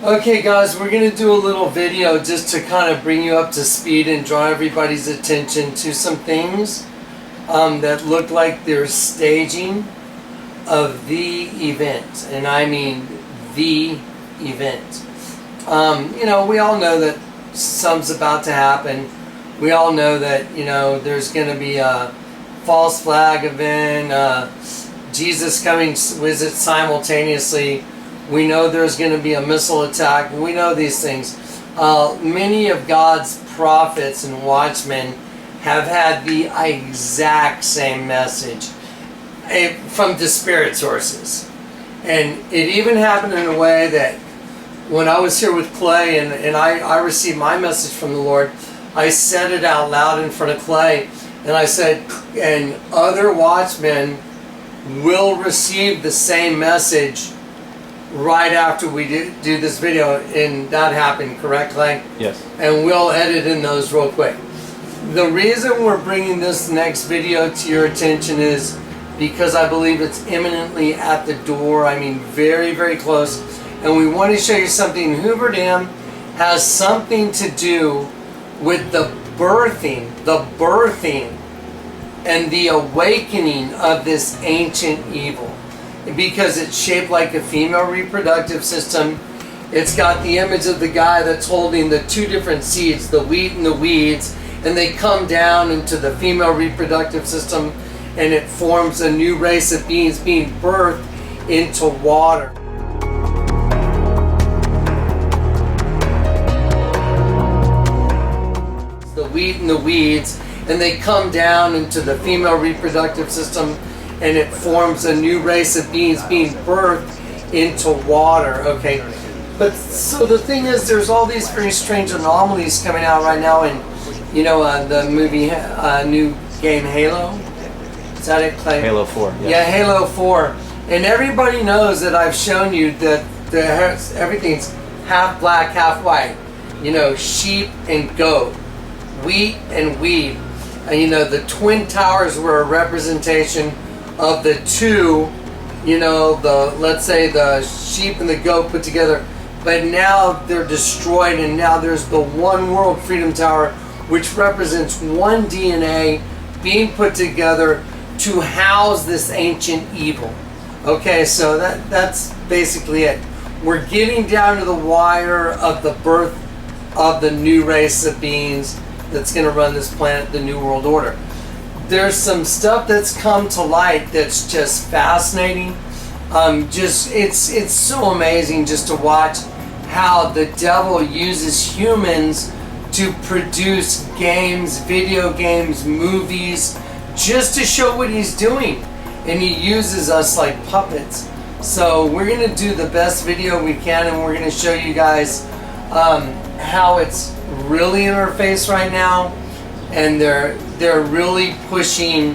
Okay guys, we're going to do a little video just to kind of bring you up to speed and draw everybody's attention to some things that look like they're staging of the event. And I mean the event. You know, we all know that something's about to happen. We all know that, you know, there's going to be a false flag event, Jesus coming with it simultaneously. We know there's going to be a missile attack. We know these things. Many of God's prophets and watchmen have had the exact same message from disparate sources. And it even happened in a way that when I was here with Clay and I received my message from the Lord, I said it out loud in front of Clay. And I said, and other watchmen will receive the same message right after we do this video, and that happened, correct, Kleck? Yes. And we'll edit in those real quick. The reason we're bringing this next video to your attention is because I believe it's imminently at the door. I mean, very, very close. And we want to show you something. Hoover Dam has something to do with the birthing and the awakening of this ancient evil. Because it's shaped like a female reproductive system. It's got the image of the guy that's holding the two different seeds, the wheat and the weeds, and they come down into the female reproductive system, and it forms a new race of beings being birthed into water. The wheat and the weeds, and they come down into the female reproductive system, and it forms a new race of beings being birthed into water, okay? But so the thing is, there's all these very strange anomalies coming out right now in, you know, the movie, new game Halo? Is that it, Clay? Halo 4. Yeah, Halo 4. And everybody knows that I've shown you that everything's half black, half white. You know, sheep and goat, wheat and weed. And you know, the Twin Towers were a representation of the two, you know, let's say the sheep and the goat put together, but now they're destroyed, and now there's the one world Freedom Tower, which represents one DNA being put together to house this ancient evil. Okay, so that's basically it. We're getting down to the wire of the birth of the new race of beings that's going to run this planet, the New World Order. There's some stuff that's come to light that's just fascinating. It's so amazing just to watch how the devil uses humans to produce games, video games, movies, just to show what he's doing. And he uses us like puppets. So we're going to do the best video we can, and we're going to show you guys how it's really in our face right now. And they're really pushing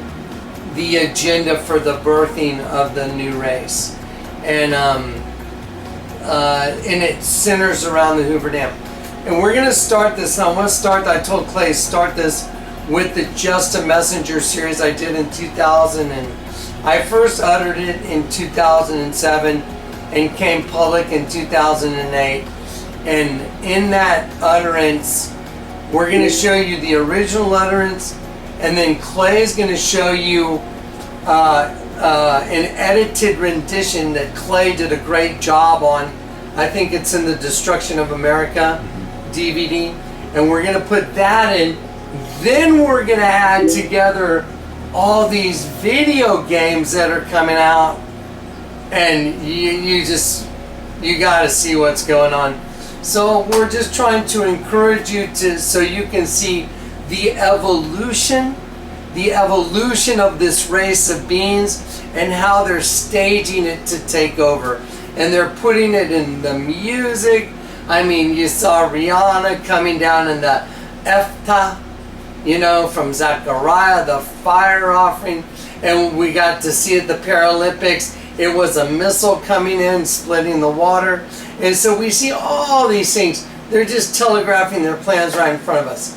the agenda for the birthing of the new race, and it centers around the Hoover Dam. And we're gonna start this. I want to start. I told Clay start this with the Just a Messenger series I did in 2000, and I first uttered it in 2007 and came public in 2008. And in that utterance, we're going to show you the original utterance, and then Clay's going to show you an edited rendition that Clay did a great job on. I think it's in the Destruction of America DVD, and we're going to put that in. Then we're going to add together all these video games that are coming out, and you got to see what's going on. So we're just trying to encourage you so you can see the evolution of this race of beings and how they're staging it to take over. And they're putting it in the music. I mean, you saw Rihanna coming down in the Ephta, you know, from Zechariah, the fire offering. And we got to see at the Paralympics, it was a missile coming in, splitting the water. And so we see all these things. They're just telegraphing their plans right in front of us.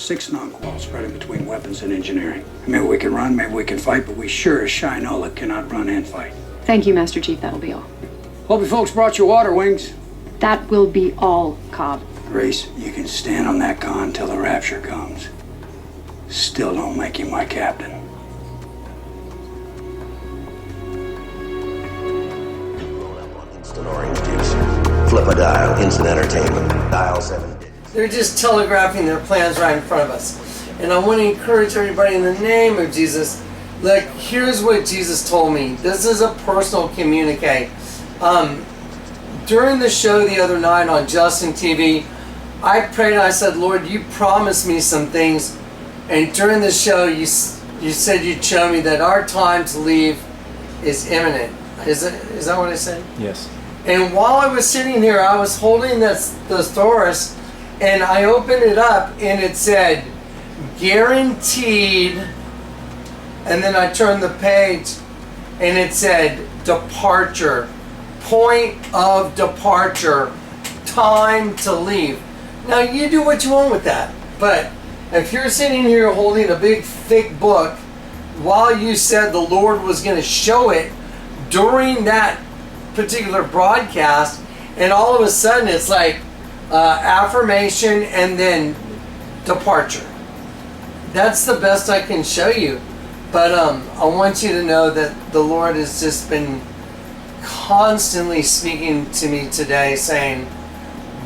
6 non-quals spread in between weapons and engineering. Maybe we can run, maybe we can fight, but we sure as Shinola cannot run and fight. Thank you, Master Chief. That'll be all. Hope you folks brought your water wings. That will be all, Cobb. Grace, you can stand on that con till the rapture comes. Still don't make you my captain. Roll up on instant orange juice. Flip a dial, instant entertainment. Dial 7 digits. They're just telegraphing their plans right in front of us. And I want to encourage everybody in the name of Jesus. Look, here's what Jesus told me. This is a personal communique. During the show the other night on Justin TV, I prayed and I said, Lord, you promised me some things. And during the show, you said you'd show me that our time to leave is imminent. Is that what I said? Yes. And while I was sitting here, I was holding the thesaurus, and I opened it up, and it said, guaranteed, and then I turned the page, and it said, departure, point of departure, time to leave. Now, you do what you want with that, but if you're sitting here holding a big, thick book, while you said the Lord was going to show it during that particular broadcast, and all of a sudden it's like affirmation and then departure. That's the best I can show you. But I want you to know that the Lord has just been constantly speaking to me today, saying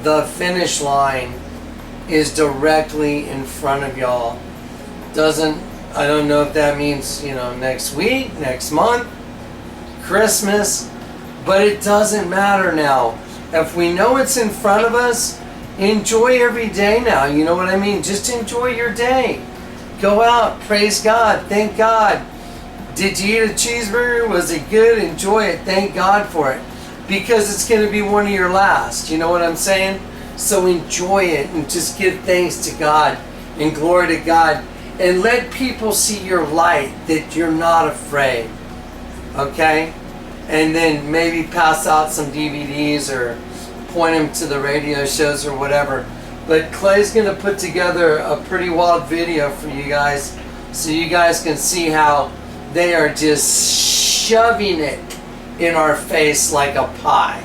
the finish line is directly in front of y'all. I don't know if that means, next week, next month, Christmas, but it doesn't matter now. If we know it's in front of us, enjoy every day now. You know what I mean? Just enjoy your day. Go out, praise God, thank God. Did you eat a cheeseburger? Was it good? Enjoy it, thank God for it. Because it's going to be one of your last. You know what I'm saying? So enjoy it and just give thanks to God and glory to God. And let people see your light, that you're not afraid. Okay? And then maybe pass out some DVDs or point them to the radio shows or whatever. But Clay's going to put together a pretty wild video for you guys, so you guys can see how they are just shoving it in our face like a pie.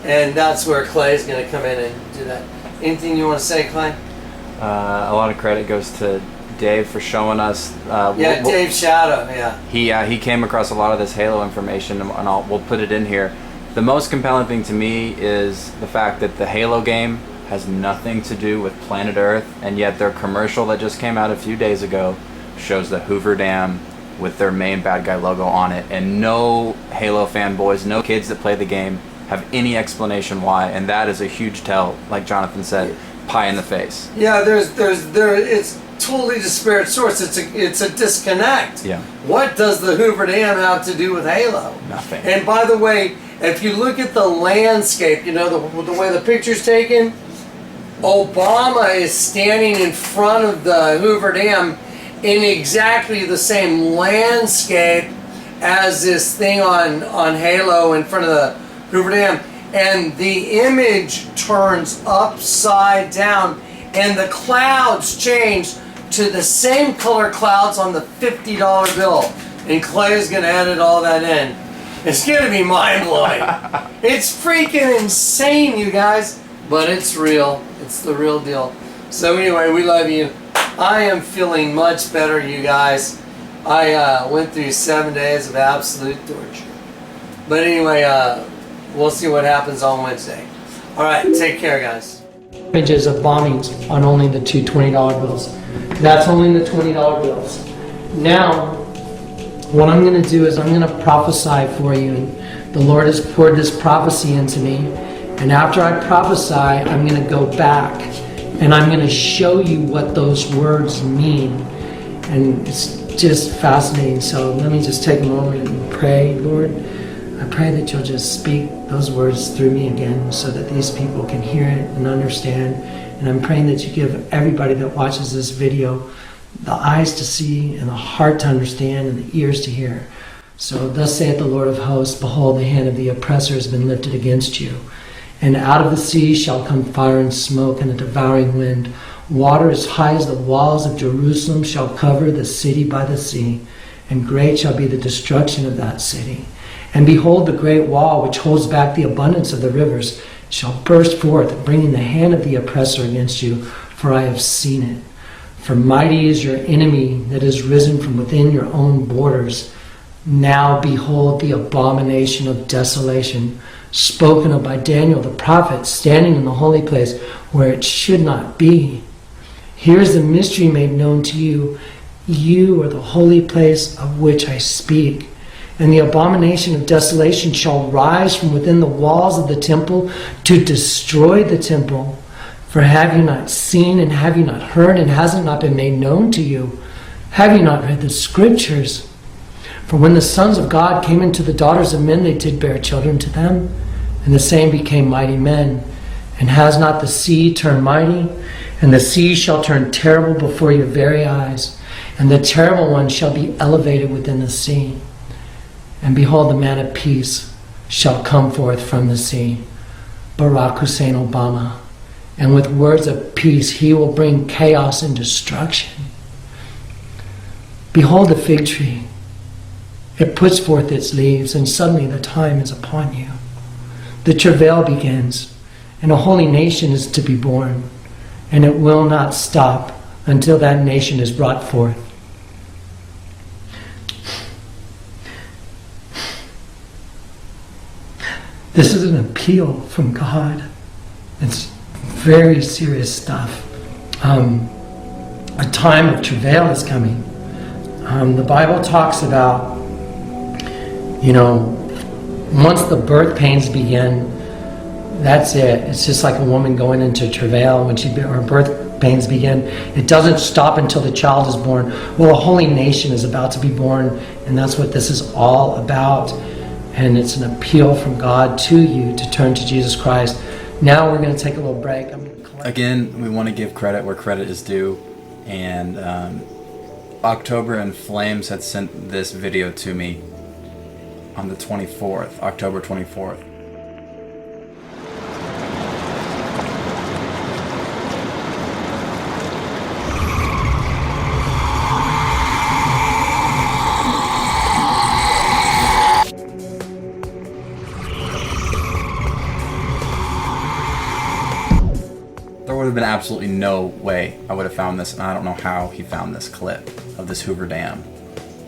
And that's where Clay's going to come in and do that. Anything you want to say, Clay? A lot of credit goes to Dave for showing us. Dave Shadow, yeah. He came across a lot of this Halo information, and we'll put it in here. The most compelling thing to me is the fact that the Halo game has nothing to do with planet Earth, and yet their commercial that just came out a few days ago shows the Hoover Dam with their main bad guy logo on it, and no Halo fanboys, no kids that play the game have any explanation why, and that is a huge tell, like Jonathan said, pie in the face. Yeah, it's totally disparate source. It's a disconnect. Yeah. What does the Hoover Dam have to do with Halo? Nothing. And by the way, if you look at the landscape, the way the picture's taken, Obama is standing in front of the Hoover Dam in exactly the same landscape as this thing on Halo in front of the Hoover Dam, and the image turns upside down and the clouds change to the same color clouds on the $50 bill, and Clay's gonna edit all that in. It's gonna be mind-blowing. It's freaking insane, you guys, but it's real. It's the real deal. So anyway, we love you. I am feeling much better, you guys. I went through 7 days of absolute torture. But anyway, we'll see what happens on Wednesday. All right, take care, guys. Images of bombings on only the two $20 bills. That's only the $20 bills. Now, what I'm going to do is I'm going to prophesy for you. And the Lord has poured this prophecy into me. And after I prophesy, I'm going to go back and I'm going to show you what those words mean. And it's just fascinating. So let me just take a moment and pray. Lord, I pray that you'll just speak those words through me again so that these people can hear it and understand. And I'm praying that you give everybody that watches this video the eyes to see and the heart to understand and the ears to hear. So thus saith the Lord of hosts, behold, the hand of the oppressor has been lifted against you. And out of the sea shall come fire and smoke and a devouring wind, Water as high as the walls of Jerusalem shall cover the city by the sea, and great shall be the destruction of that city. And behold, the great wall which holds back the abundance of the rivers shall burst forth, bringing the hand of the oppressor against you, for I have seen it. For mighty is your enemy that is risen from within your own borders. Now behold the abomination of desolation, spoken of by Daniel the prophet, standing in the holy place where it should not be. Here is the mystery made known to you. You are the holy place of which I speak. And the abomination of desolation shall rise from within the walls of the temple to destroy the temple. For have you not seen, and have you not heard, and has it not been made known to you? Have you not read the scriptures? For when the sons of God came into the daughters of men, they did bear children to them, and the same became mighty men. And has not the sea turned mighty? And the sea shall turn terrible before your very eyes, and the terrible one shall be elevated within the sea. And behold, the man of peace shall come forth from the sea, Barack Hussein Obama. And with words of peace he will bring chaos and destruction. Behold the fig tree. It puts forth its leaves, and suddenly the time is upon you. The travail begins, and a holy nation is to be born, and it will not stop until that nation is brought forth. This is an appeal from God. It's very serious stuff. A time of travail is coming. The Bible talks about, once the birth pains begin, that's it. It's just like a woman going into travail when her birth pains begin. It doesn't stop until the child is born. Well, a holy nation is about to be born, and that's what this is all about. And it's an appeal from God to you to turn to Jesus Christ. Now we're going to take a little break. Again, we want to give credit where credit is due. And October in Flames had sent this video to me on the 24th, October 24th. There would have been absolutely no way I would have found this, and I don't know how he found this clip of this Hoover Dam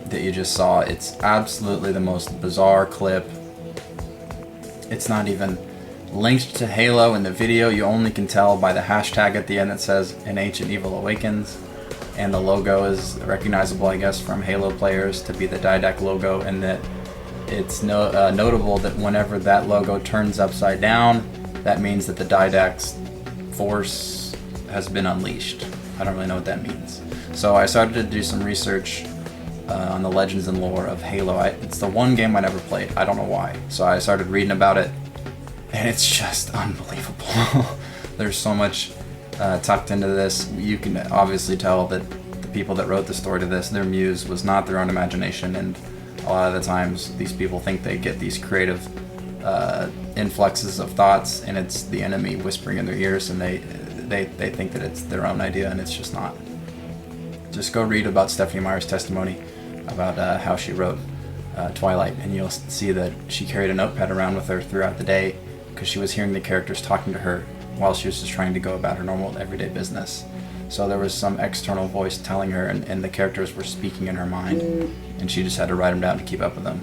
that you just saw. It's absolutely the most bizarre clip. It's not even linked to Halo in the video. You only can tell by the hashtag at the end that says "An Ancient Evil Awakens," and the logo is recognizable, I guess, from Halo players to be the Didact logo, and that it's notable that whenever that logo turns upside down, that means that the Didact's force has been unleashed. I don't really know what that means. So I started to do some research on the legends and lore of Halo. It's the one game I never played. I don't know why. So I started reading about it, and it's just unbelievable. There's so much tucked into this. You can obviously tell that the people that wrote the story to this, their muse was not their own imagination, and a lot of the times these people think they get these creative influxes of thoughts, and it's the enemy whispering in their ears, and they think that it's their own idea, and it's just not. Just go read about Stephanie Meyer's testimony about how she wrote Twilight, and you'll see that she carried a notepad around with her throughout the day because she was hearing the characters talking to her while she was just trying to go about her normal everyday business. So there was some external voice telling her, and the characters were speaking in her mind, and she just had to write them down to keep up with them.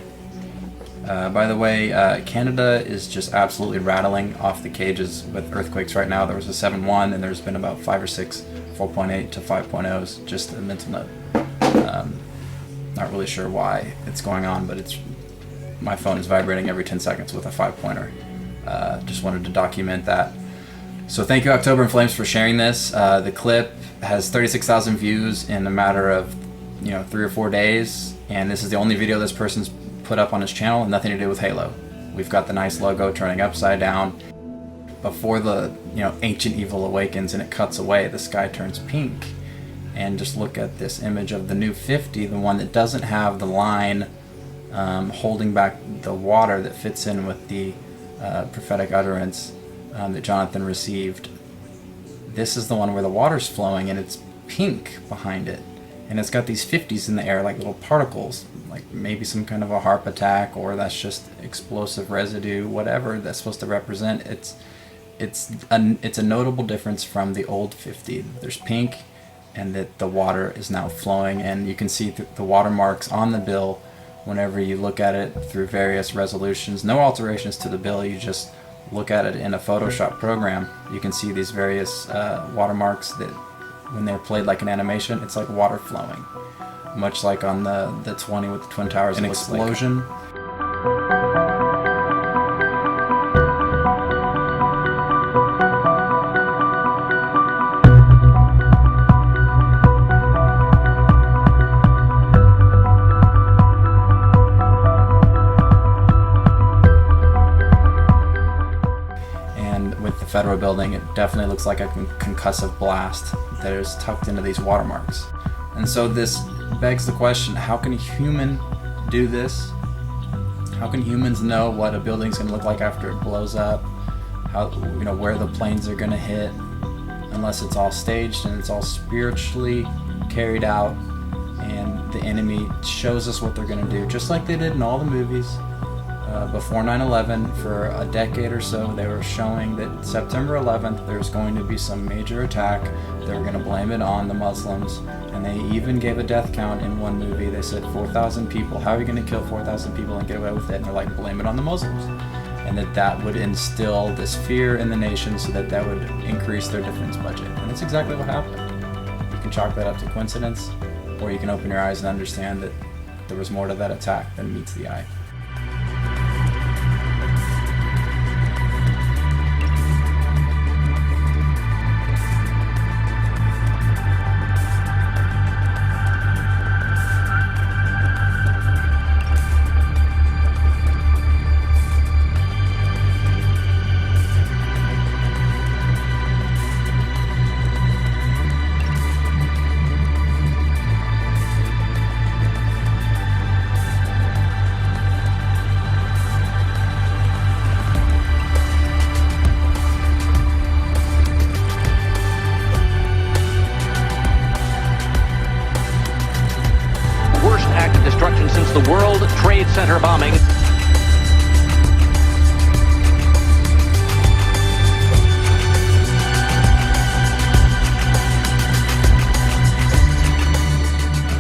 By the way, Canada is just absolutely rattling off the cages with earthquakes right now. There was a 7.1, and there's been about 5 or 6 4.8 to 5.0s, just a mental note. Not really sure why it's going on, but my phone is vibrating every 10 seconds with a 5-pointer. Just wanted to document that. So thank you, October in Flames, for sharing this. The clip has 36,000 views in a matter of 3 or 4 days, and this is the only video this person's put up on his channel, nothing to do with Halo. We've got the nice logo turning upside down. Before the Ancient Evil Awakens and it cuts away, the sky turns pink. And just look at this image of the new 50, the one that doesn't have the line holding back the water that fits in with the prophetic utterance that Jonathan received. this is the one where the water's flowing and it's pink behind it. And it's got these 50s in the air, like little particles, like maybe some kind of a HARP attack, or that's just explosive residue, whatever that's supposed to represent. It's a notable difference from the old 50. There's pink, and that the water is now flowing, and you can see the watermarks on the bill whenever you look at it through various resolutions. No alterations to the bill, you just look at it in a Photoshop program. You can see these various watermarks that when they're played like an animation, it's like water flowing. Much like on the 20 with the Twin Towers. An explosion. Federal building, it definitely looks like a concussive blast that is tucked into these watermarks. And so this begs the question, how can a human do this? How can humans know what a building's going to look like after it blows up? How, where the planes are going to hit, unless it's all staged and it's all spiritually carried out, and the enemy shows us what they're going to do, just like they did in all the movies. Before 9/11, for a decade or so, they were showing that September 11th there's going to be some major attack. They were going to blame it on the Muslims, and they even gave a death count in one movie. They said 4,000 people. How are you going to kill 4,000 people and get away with it? And they're like, blame it on the Muslims. And that would instill this fear in the nation, so that would increase their defense budget. And that's exactly what happened. You can chalk that up to coincidence, or you can open your eyes and understand that there was more to that attack than meets the eye. Since the World Trade Center bombing.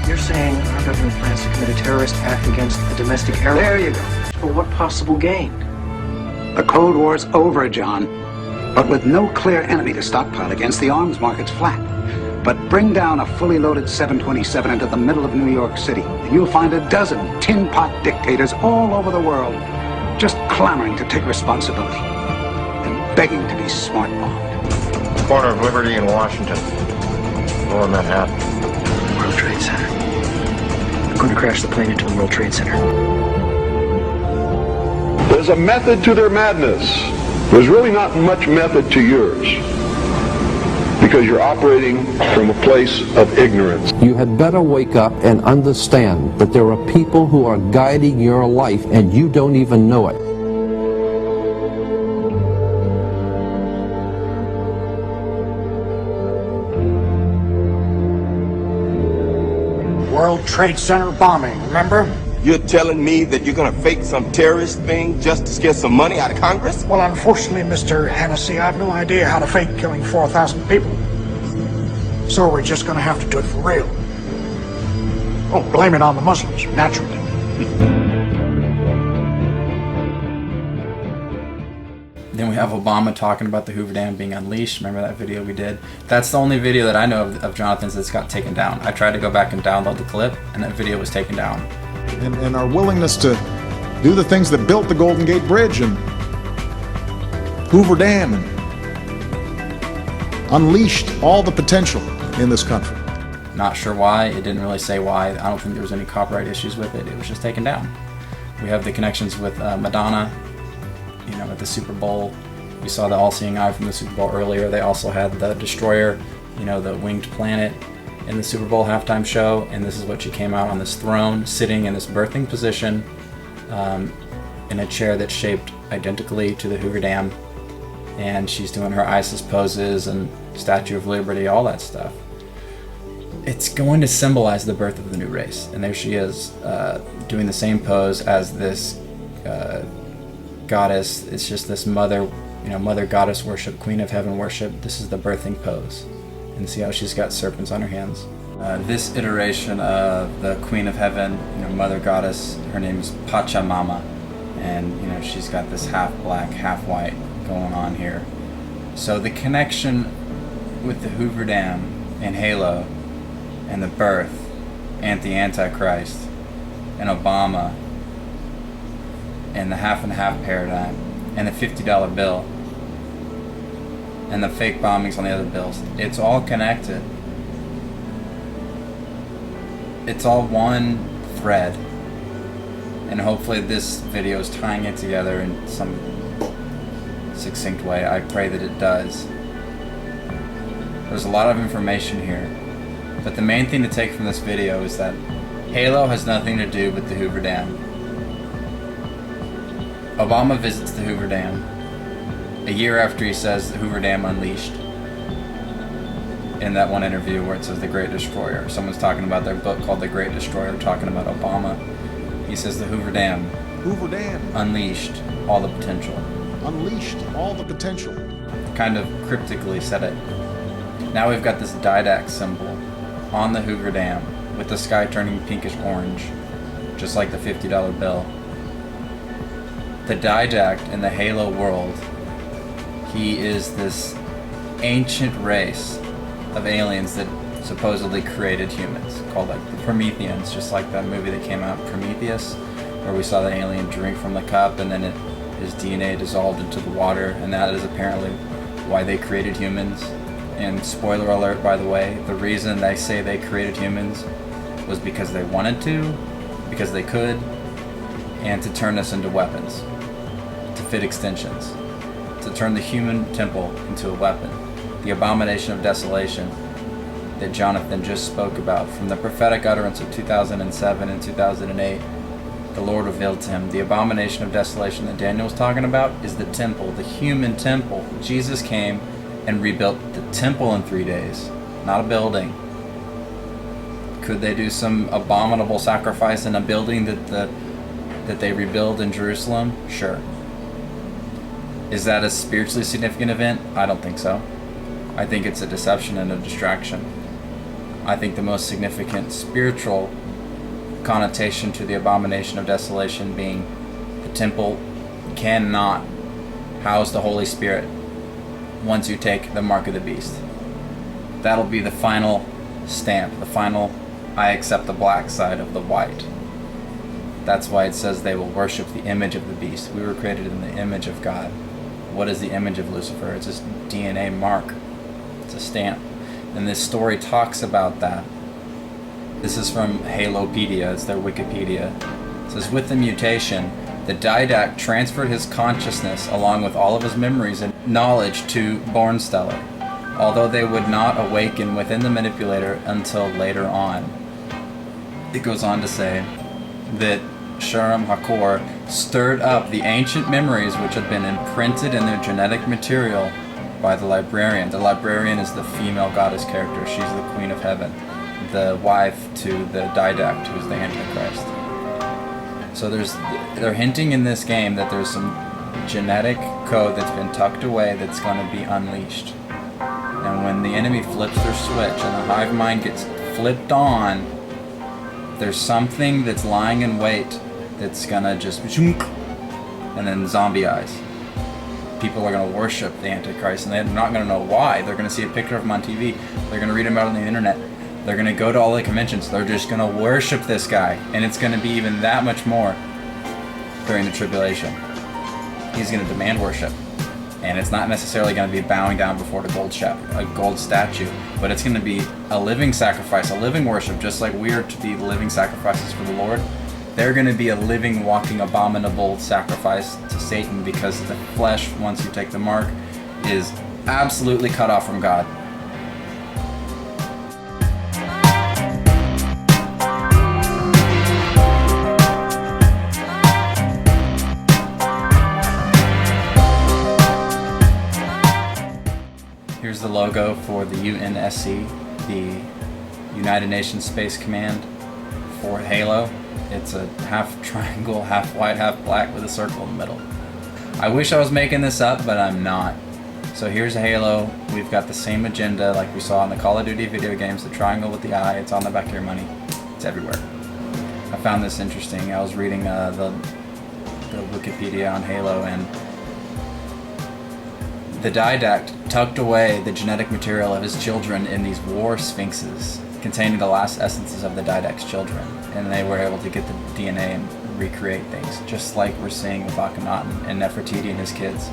You're saying our government plans to commit a terrorist act against a domestic airline? There you go. For what possible gain? The Cold War's over, John. But with no clear enemy to stockpile against, the arms market's flat. But bring down a fully loaded 727 into the middle of New York City, and you'll find a dozen tin pot dictators all over the world just clamoring to take responsibility and begging to be smart bombed. Corner of Liberty and Washington. Lower Manhattan. World Trade Center. I'm going to crash the plane into the World Trade Center. There's a method to their madness. There's really not much method to yours, because you're operating from a place of ignorance. You had better wake up and understand that there are people who are guiding your life and you don't even know it. World Trade Center bombing, remember? You're telling me that you're going to fake some terrorist thing just to get some money out of Congress? Well, unfortunately, Mr. Hennessy, I have no idea how to fake killing 4,000 people. So we're just going to have to do it for real. Oh, blame it on the Muslims, naturally. Then we have Obama talking about the Hoover Dam being unleashed. Remember that video we did? That's the only video that I know of Jonathan's that's got taken down. I tried to go back and download the clip, and that video was taken down. And our willingness to do the things that built the Golden Gate Bridge and Hoover Dam and unleashed all the potential in this country. Not sure why. It didn't really say why. I don't think there was any copyright issues with it. It was just taken down. We have the connections with Madonna, at the Super Bowl. We saw the All-Seeing Eye from the Super Bowl earlier. They also had the Destroyer, the winged planet, in the Super Bowl halftime show, and this is what she came out on this throne, sitting in this birthing position, in a chair that's shaped identically to the Hoover Dam. and she's doing her ISIS poses and Statue of Liberty, all that stuff. It's going to symbolize the birth of the new race. And there she is, doing the same pose as this goddess. It's just this mother, mother goddess worship, queen of heaven worship. This is the birthing pose. And see how she's got serpents on her hands. This iteration of the queen of heaven, mother goddess, her name is Pachamama. And, she's got this half black, half white going on here. So the connection with the Hoover Dam and Halo and the birth and the Antichrist and Obama and the half and half paradigm and the $50 bill and the fake bombings on the other bills, it's all connected. It's all one thread, and hopefully this video is tying it together in some succinct way. I pray that it does. There's a lot of information here, but the main thing to take from this video is that Halo has nothing to do with the Hoover Dam. Obama visits the Hoover Dam a year after he says the Hoover Dam unleashed. In that one interview where it says the Great Destroyer, someone's talking about their book called The Great Destroyer, talking about Obama. He says the Hoover Dam unleashed all the potential. Unleashed all the potential. Kind of cryptically said it. Now we've got this didact symbol on the Hoover Dam with the sky turning pinkish orange, just like the $50 bill. The didact in the Halo world, he is this ancient race of aliens that supposedly created humans, called like the Prometheans, just like that movie that came out, Prometheus, where we saw the alien drink from the cup and then his DNA dissolved into the water, and that is apparently why they created humans. And spoiler alert, by the way, the reason they say they created humans was because they wanted to, because they could, and to turn us into weapons, to fit extensions, to turn the human temple into a weapon. The abomination of desolation that Jonathan just spoke about from the prophetic utterance of 2007 and 2008, the Lord revealed to him. The abomination of desolation that Daniel was talking about is the temple, the human temple. Jesus came and rebuilt the temple in 3 days, not a building. Could they do some abominable sacrifice in a building that they rebuild in Jerusalem? Sure. Is that a spiritually significant event? I don't think so. I think it's a deception and a distraction. I think the most significant spiritual connotation to the abomination of desolation being the temple cannot house the Holy Spirit once you take the mark of the beast. That'll be the final stamp, the final I accept the black side of the white. That's why it says they will worship the image of the beast. We were created in the image of God. What is the image of Lucifer? It's his DNA mark. It's a stamp. And this story talks about that. This is from Halopedia, it's their Wikipedia. It says, with the mutation, the didact transferred his consciousness along with all of his memories and knowledge to Bornsteller, although they would not awaken within the manipulator until later on. It goes on to say that Shuram Hakor stirred up the ancient memories which had been imprinted in their genetic material by the librarian. The librarian is the female goddess character. She's the queen of heaven, the wife to the didact, who's the Antichrist. So they're hinting in this game that there's some genetic code that's been tucked away that's going to be unleashed. And when the enemy flips their switch and the hive mind gets flipped on, there's something that's lying in wait that's going to just and then zombie eyes. People are going to worship the Antichrist, and they're not going to know why. They're going to see a picture of him on TV. They're going to read him out on the internet. They're going to go to all the conventions. They're just going to worship this guy. And it's going to be even that much more during the tribulation. He's going to demand worship. And it's not necessarily going to be bowing down before a gold statue, but it's going to be a living sacrifice, a living worship, just like we are to be living sacrifices for the Lord. They're going to be a living, walking, abominable sacrifice to Satan, because the flesh, once you take the mark, is absolutely cut off from God. logo for the UNSC, the United Nations Space Command for Halo. It's a half triangle, half white, half black with a circle in the middle. I wish I was making this up, but I'm not. So here's Halo. We've got the same agenda like we saw in the Call of Duty video games, the triangle with the eye. It's on the back of your money. It's everywhere. I found this interesting. I was reading the Wikipedia on Halo, and the didact tucked away the genetic material of his children in these war sphinxes containing the last essences of the didact's children, and they were able to get the DNA and recreate things, just like we're seeing with Akhenaten and Nefertiti and his kids.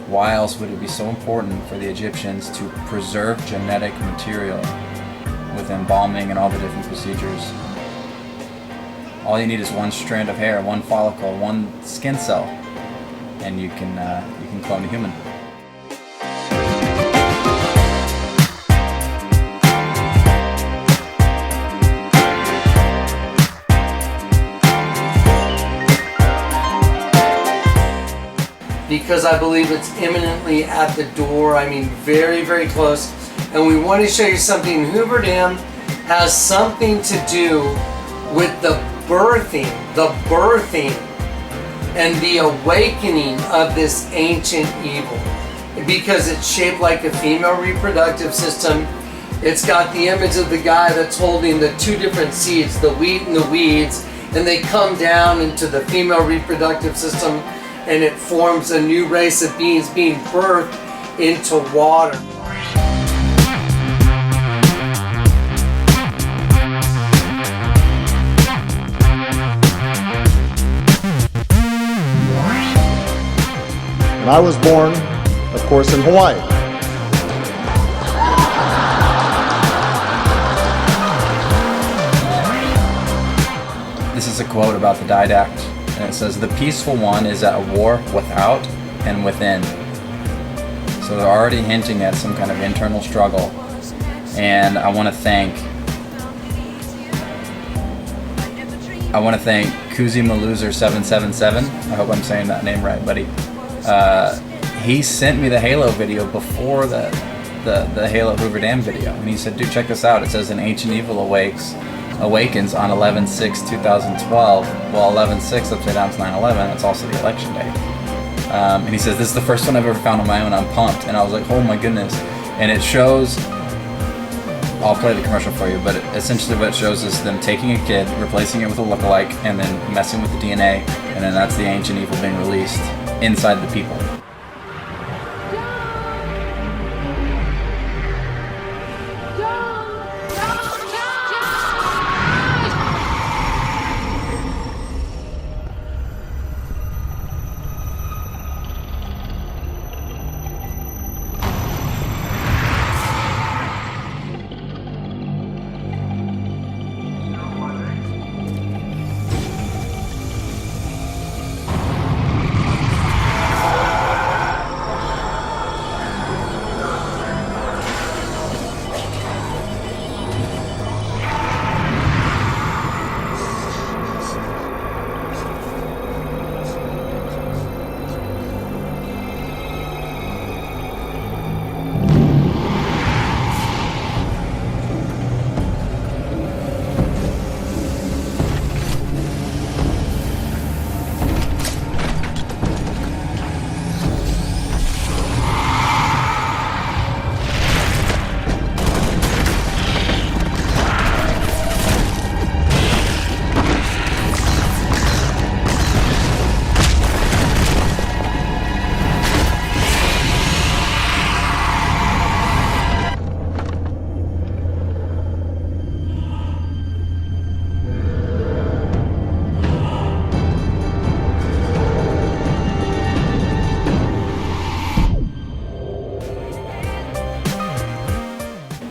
Why else would it be so important for the Egyptians to preserve genetic material with embalming and all the different procedures? All you need is one strand of hair, one follicle, one skin cell, and you can clone a human. Because I believe it's imminently at the door. I mean, very, very close. And we want to show you something. Hoover Dam has something to do with the birthing and the awakening of this ancient evil. Because it's shaped like a female reproductive system. It's got the image of the guy that's holding the two different seeds, the wheat and the weeds, and they come down into the female reproductive system, and it forms a new race of beings being birthed into water. And I was born, of course, in Hawaii. This is a quote about the didact, and it says, "The peaceful one is at war without and within." So they're already hinting at some kind of internal struggle, and I want to thank Kuzimaluzer777. I hope I'm saying that name right, buddy. He sent me the Halo video before the Halo Hoover Dam video, and he said, "Dude, check this out. It says an ancient evil awakens on 11/6/2012. Well, 11/6 upside down is 9/11. It's also the election day." And he says, "This is the first one I've ever found on my own. I'm pumped." And I was like, "Oh my goodness!" And it shows. I'll play the commercial for you, but essentially what it shows is them taking a kid, replacing it with a lookalike, and then messing with the DNA, and then that's the ancient evil being released inside the people.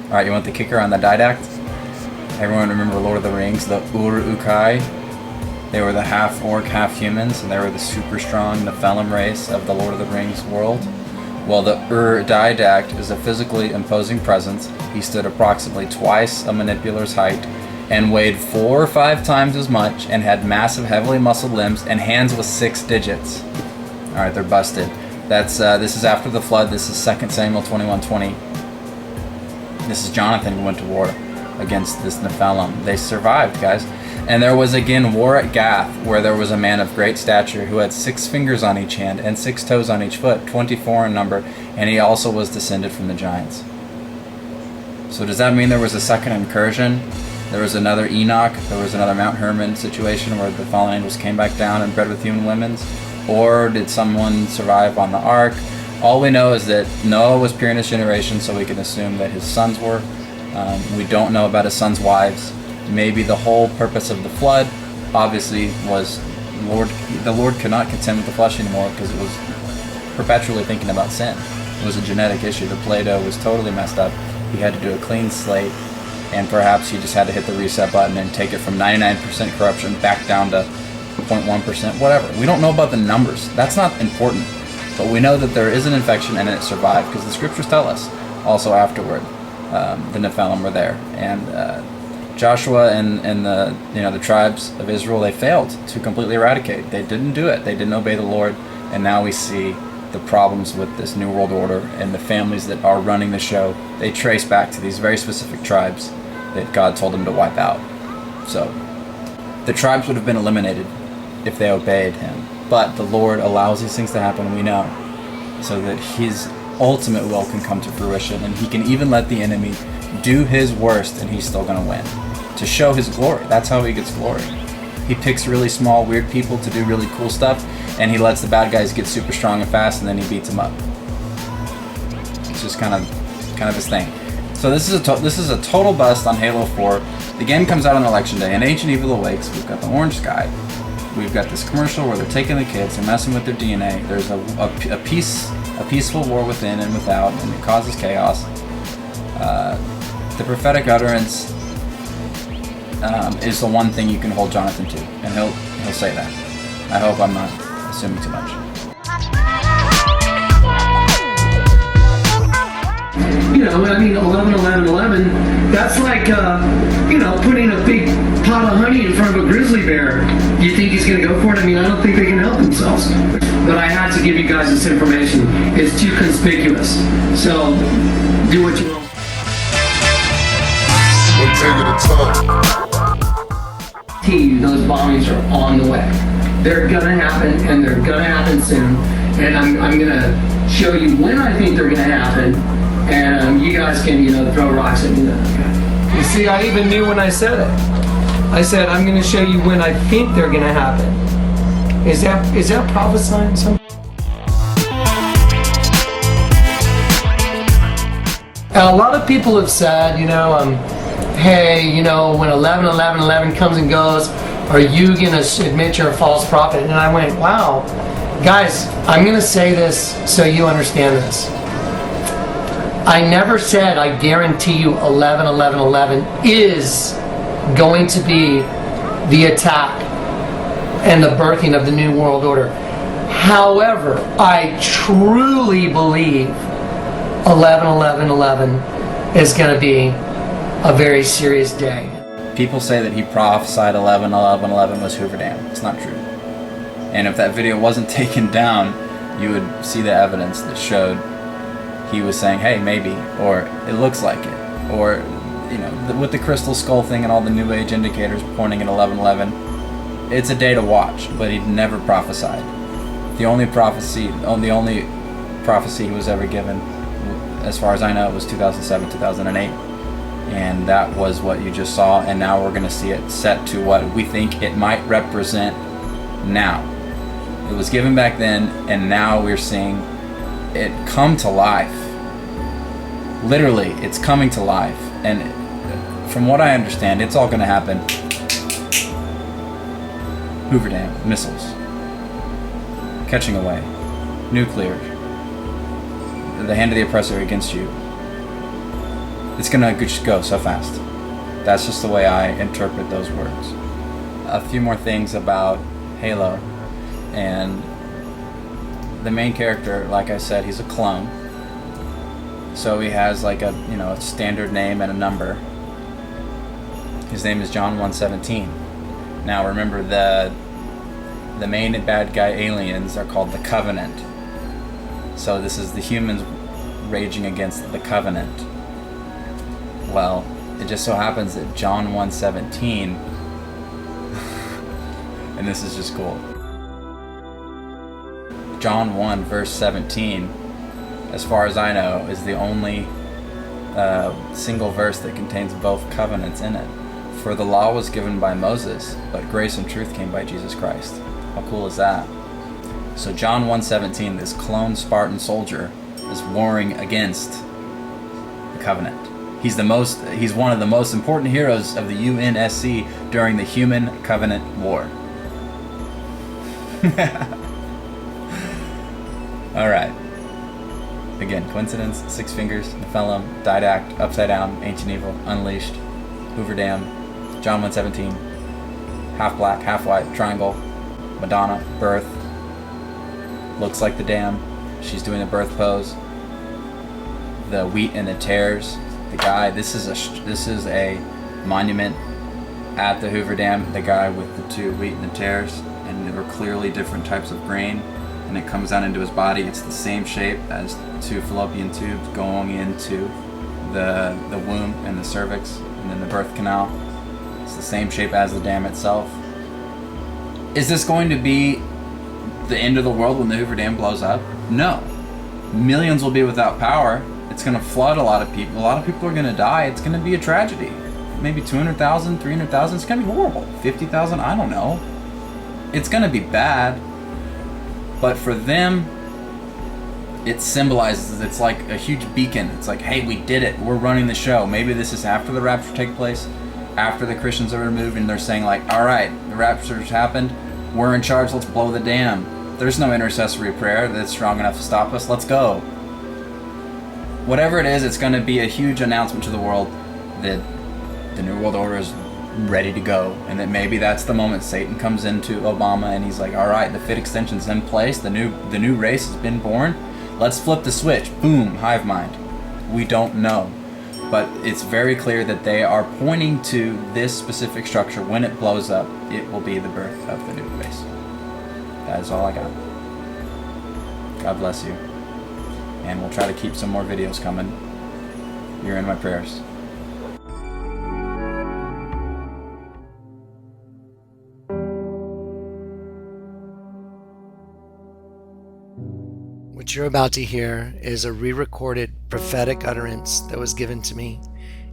Alright, you want the kicker on the didact? Everyone remember Lord of the Rings, the Uruk-hai? They were the half-orc, half-humans, and they were the super strong Nephilim race of the Lord of the Rings world. Well, the didact is a physically imposing presence. He stood approximately twice a manipular's height and weighed 4 or 5 times as much and had massive, heavily muscled limbs and hands with 6 digits. Alright, they're busted. This is after the flood. This is 2 Samuel 21:20. This is Jonathan who went to war against this Nephilim. They survived, guys. And there was again war at Gath, where there was a man of great stature who had 6 fingers on each hand and 6 toes on each foot, 24 in number, and he also was descended from the giants. So does that mean there was a second incursion? There was another Enoch, there was another Mount Hermon situation where the fallen angels came back down and bred with human women's? Or did someone survive on the ark? All we know is that Noah was pure in his generation, so we can assume that his sons were. We don't know about his sons' wives. Maybe the whole purpose of the flood obviously was the Lord could not contend with the flesh anymore because it was perpetually thinking about sin. It was a genetic issue. The Play-Doh was totally messed up. He had to do a clean slate, and perhaps he just had to hit the reset button and take it from 99% corruption back down to 0.1%, whatever. We don't know about the numbers. That's not important. But we know that there is an infection and it survived because the scriptures tell us. Also afterward, the Nephilim were there, and Joshua and the tribes of Israel, they failed to completely eradicate. They didn't do it. They didn't obey the Lord, and now we see the problems with this New World Order and the families that are running the show. They trace back to these very specific tribes that God told them to wipe out. So the tribes would have been eliminated if they obeyed Him. But the Lord allows these things to happen, we know, so that His ultimate will can come to fruition, and He can even let the enemy do his worst and He's still going to win. To show His glory. That's how He gets glory. He picks really small, weird people to do really cool stuff, and He lets the bad guys get super strong and fast, and then He beats them up. It's just kind of His thing. So this is a total bust on Halo 4. The game comes out on Election Day, and Ancient Evil awakes. We've got the orange sky. We've got this commercial where they're taking the kids, they're messing with their DNA. There's a peaceful war within and without, and it causes chaos. The prophetic utterance is the one thing you can hold Jonathan to, and he'll say that. I hope I'm not assuming too much. You know, I mean, 11, 11, 11, that's like, putting a big pot of honey in front of a grizzly bear. You think he's going to go for it? I mean, I don't think they can help themselves. But I had to give you guys this information. It's too conspicuous. So, do what you want. One day at a time. Those bombings are on the way. They're gonna happen, and they're gonna happen soon. And I'm gonna show you when I think they're gonna happen, and you guys can, throw rocks at me. Okay? You see, I even knew when I said it. I said, I'm gonna show you when I think they're gonna happen. Is that prophesying something? A lot of people have said, hey, when 11, 11, 11 comes and goes, are you going to admit you're a false prophet? And I went, wow. Guys, I'm going to say this so you understand this. I never said, I guarantee you 11, 11, 11 is going to be the attack and the birthing of the New World Order. However, I truly believe 11, 11, 11 is going to be a very serious day. People say that he prophesied 11, 11, 11 was Hoover Dam. It's not true. And if that video wasn't taken down, you would see the evidence that showed he was saying, hey, maybe, or it looks like it, or, with the crystal skull thing and all the New Age indicators pointing at 11, 11, it's a day to watch, but he never prophesied. The only prophecy he was ever given, as far as I know, it was 2007, 2008. And that was what you just saw, and now we're going to see it set to what we think it might represent now. It was given back then, and now we're seeing it come to life. Literally, it's coming to life. And from what I understand, it's all going to happen. Hoover Dam, missiles, catching away, nuclear, the hand of the oppressor against you. It's gonna just go so fast. That's just the way I interpret those words. A few more things about Halo. And the main character, like I said, he's a clone. So he has like a standard name and a number. His name is John 117. Now remember, the main and bad guy aliens are called the Covenant. So this is the humans raging against the Covenant. Well, it just so happens that John 1:17, and this is just cool. John 1 verse 17, as far as I know, is the only single verse that contains both covenants in it. For the law was given by Moses, but grace and truth came by Jesus Christ. How cool is that? So John 1:17, this clone Spartan soldier is warring against the covenant. He's one of the most important heroes of the UNSC during the Human Covenant War. Alright. Again, coincidence, Six Fingers, Nephilim, Didact, Upside Down, Ancient Evil, Unleashed, Hoover Dam, John 1:17, half black, half white, triangle, Madonna, birth, looks like the dam, she's doing the birth pose, the wheat and the tares, the guy, this is a monument at the Hoover Dam, the guy with the two wheat and the tares, and they were clearly different types of grain, and it comes down into his body. It's the same shape as two fallopian tubes going into the womb and the cervix and then the birth canal. It's the same shape as the dam itself. Is this going to be the end of the world when the Hoover Dam blows up? No. Millions will be without power. It's going to flood a lot of people. A lot of people are going to die. It's going to be a tragedy. Maybe 200,000, 300,000. It's going to be horrible. 50,000, I don't know. It's going to be bad. But for them, it symbolizes, it's like a huge beacon. It's like, hey, we did it. We're running the show. Maybe this is after the rapture takes place, after the Christians are removed, and they're saying like, all right, the rapture's happened. We're in charge. Let's blow the dam. There's no intercessory prayer that's strong enough to stop us. Let's go. Whatever it is, it's going to be a huge announcement to the world that the New World Order is ready to go, and that maybe that's the moment Satan comes into Obama and he's like, all right, the fit extension's in place, the new race has been born, let's flip the switch. Boom, hive mind. We don't know, but it's very clear that they are pointing to this specific structure. When it blows up, it will be the birth of the new race. That is all I got. God bless you, and we'll try to keep some more videos coming. You're in my prayers. What you're about to hear is a re-recorded prophetic utterance that was given to me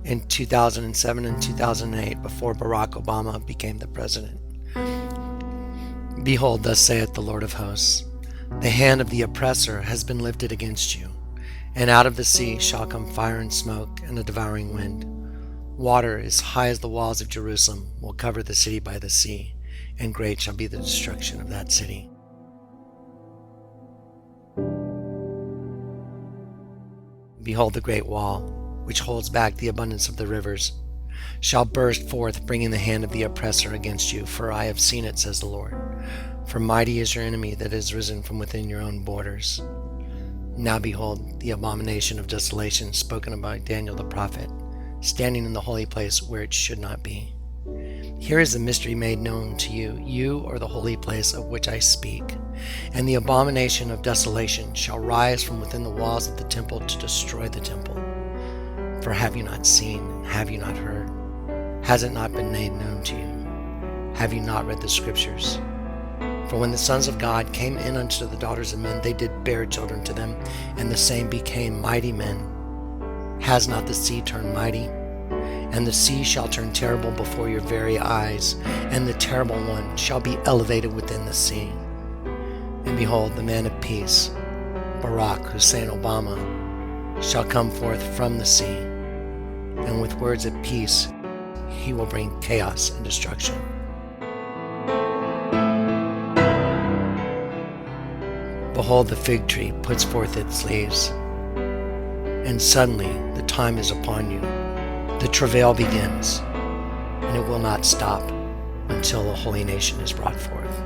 in 2007 and 2008 before Barack Obama became the president. Behold, thus saith the Lord of hosts, the hand of the oppressor has been lifted against you, and out of the sea shall come fire and smoke and a devouring wind. Water as high as the walls of Jerusalem will cover the city by the sea, and great shall be the destruction of that city. Behold, the great wall, which holds back the abundance of the rivers, shall burst forth, bringing the hand of the oppressor against you. For I have seen it, says the Lord. For mighty is your enemy that is risen from within your own borders. Now behold, the abomination of desolation spoken of by Daniel the prophet, standing in the holy place where it should not be. Here is the mystery made known to you. You are the holy place of which I speak. And the abomination of desolation shall rise from within the walls of the temple to destroy the temple. For have you not seen, have you not heard? Has it not been made known to you? Have you not read the scriptures? For when the sons of God came in unto the daughters of men, they did bear children to them, and the same became mighty men. Has not the sea turned mighty? And the sea shall turn terrible before your very eyes, and the terrible one shall be elevated within the sea. And behold, the man of peace, Barack Hussein Obama, shall come forth from the sea, and with words of peace he will bring chaos and destruction. Behold, the fig tree puts forth its leaves, and suddenly the time is upon you. The travail begins, and it will not stop until the holy nation is brought forth.